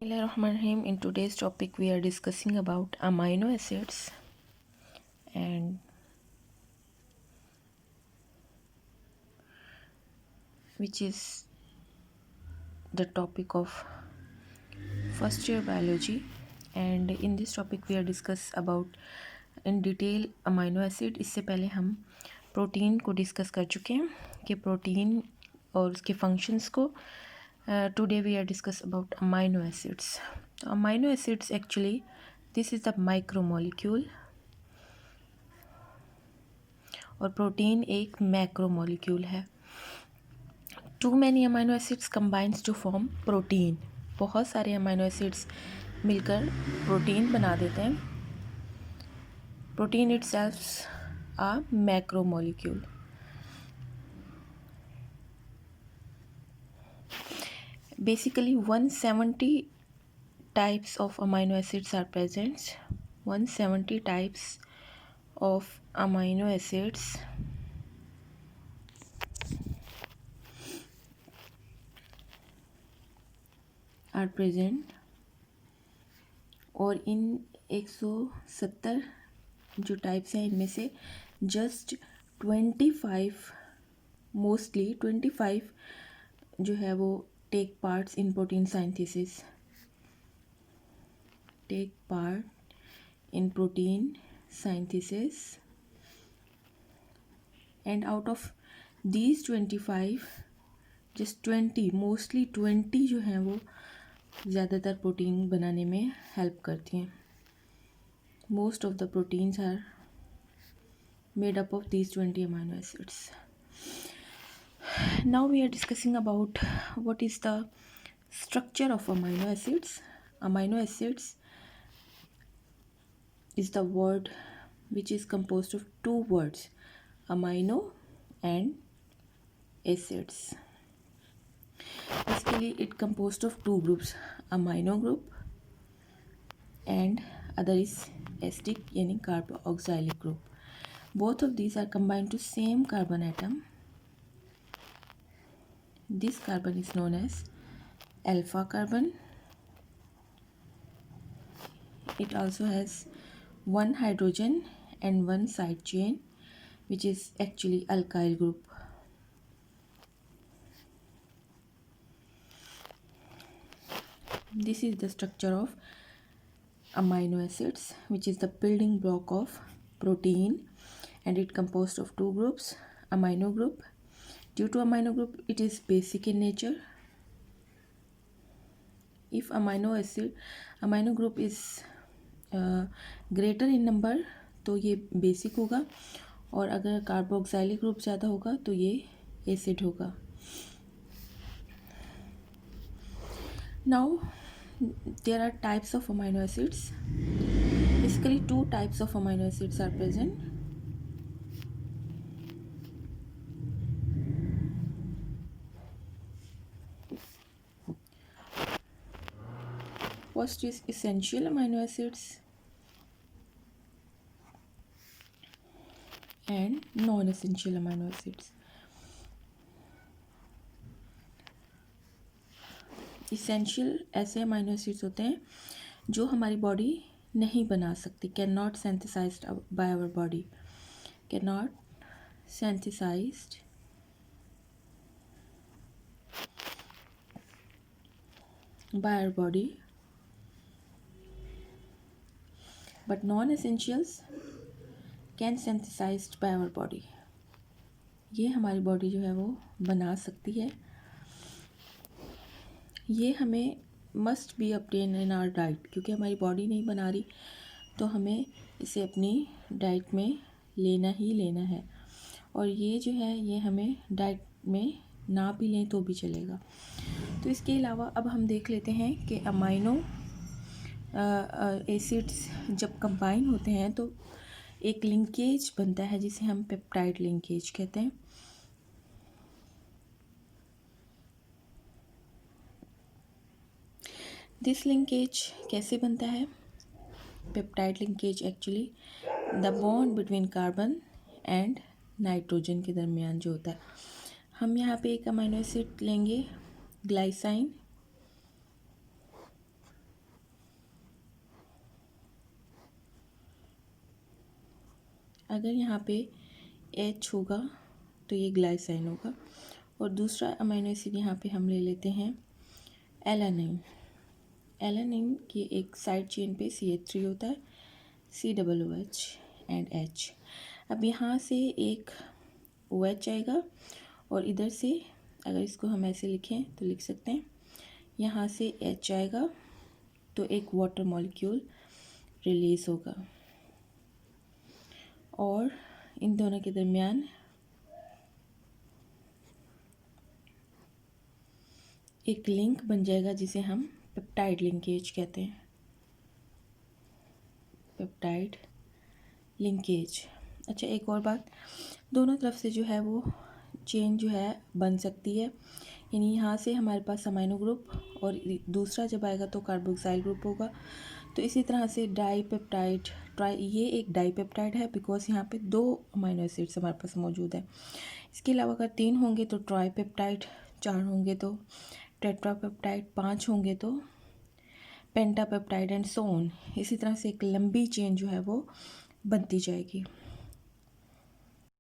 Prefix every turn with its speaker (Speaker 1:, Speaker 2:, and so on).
Speaker 1: Bismillahirrahmanirrahim. In today's topic, we are discussing about amino acids and which is the topic of first year biology. And in this topic, we are discuss about in detail amino acid. इससे पहले हम protein को discuss कर चुके हैं कि protein और उसके फंक्शंस को today we are discuss about amino acids. So amino acids actually this is the micromolecule और प्रोटीन एक मैक्रोमोलिक्यूल है. Too many amino acids combines to form protein. बहुत सारे अमाइनो एसिड्स मिलकर प्रोटीन बना देते हैं. Protein itself a macromolecule. Basically 170 types of amino acids are present. 170 types of amino acids are present और इन 170 जो टाइप्स हैं इनमें से जस्ट 25 मोस्टली 25 जो है वो take parts in protein synthesis. Take part in protein synthesis and out of these 25 just 20 mostly 20 जो हैं वो ज़्यादातर प्रोटीन बनाने में हेल्प करती हैं. Most of the proteins are made up of these 20 amino acids. Now we are discussing about what is the structure of amino acids. Amino acids is the word which is composed of two words, amino and acids. Basically it composed of two groups, amino group and other is acidic yani carboxylic group. Both of these are combined to same carbon atom. This carbon is known as alpha carbon. It also has one hydrogen and one side chain which is actually alkyl group. This is the structure of amino acids which is the building block of protein and it composed of two groups. Amino group, due to amino group it is basic in nature. If amino group is greater in number तो ये basic होगा और अगर carboxylic group ज़्यादा होगा तो ये acid होगा. Now there are types of amino acids. Basically two types of amino acids are present. First is essential amino acids and non-essential amino acids. Essential ऐसे अमाइनो एसिड्स होते हैं जो हमारी बॉडी नहीं बना सकती, can not synthesized by our body, can not synthesized by our body, but non-essentials can synthesized by our body. ये हमारी बॉडी जो है वो बना सकती है. ये हमें must be obtained in our diet, क्योंकि हमारी बॉडी नहीं बना रही तो हमें इसे अपनी डाइट में लेना ही लेना है. और ये जो है ये हमें डाइट में ना भी लें तो भी चलेगा. तो इसके अलावा अब हम देख लेते हैं कि अमाइनो एसिड्स जब कंबाइन होते हैं तो एक लिंकेज बनता है जिसे हम पेप्टाइड लिंकेज कहते हैं. दिस लिंकेज कैसे बनता है? Peptide linkage actually the bond between carbon and nitrogen के दरमियान जो होता है. हम यहाँ पे एक अमाइनो एसिड लेंगे ग्लाइसाइन अगर यहाँ पे H होगा तो ये ग्लाइसाइन होगा। और दूसरा अमीनो एसिड यहाँ पे हम ले लेते हैं एलानिन। एलानिन की एक साइड चेन पे CH3 होता है, COOH एंड H। अब यहाँ से एक OH आएगा और इधर से अगर इसको हम ऐसे लिखें तो लिख सकते हैं, यहाँ से H आएगा तो एक वाटर मॉलिक्यूल रिलीज होगा और इन दोनों के दरमियान एक लिंक बन जाएगा जिसे हम पेप्टाइड लिंकेज कहते हैं। Peptide linkage. अच्छा, एक और बात, दोनों तरफ से जो है वो चेन जो है बन सकती है, यानी यहाँ से हमारे पास अमाइनो ग्रुप और दूसरा जब आएगा तो कार्बोक्साइल ग्रुप होगा। तो इसी तरह से डाईपेप्टाइड, ये एक डाईपेप्टाइड है बिकॉज यहाँ पे 2 अमाइनो एसिड्स हमारे पास मौजूद है। इसके अलावा अगर 3 होंगे तो ट्राईपेप्टाइड, 4 होंगे तो टेट्रापेप्टाइड, 5 होंगे तो पेंटापेप्टाइड एंड सो ऑन। इसी तरह से एक लंबी चेन जो है वो बनती जाएगी।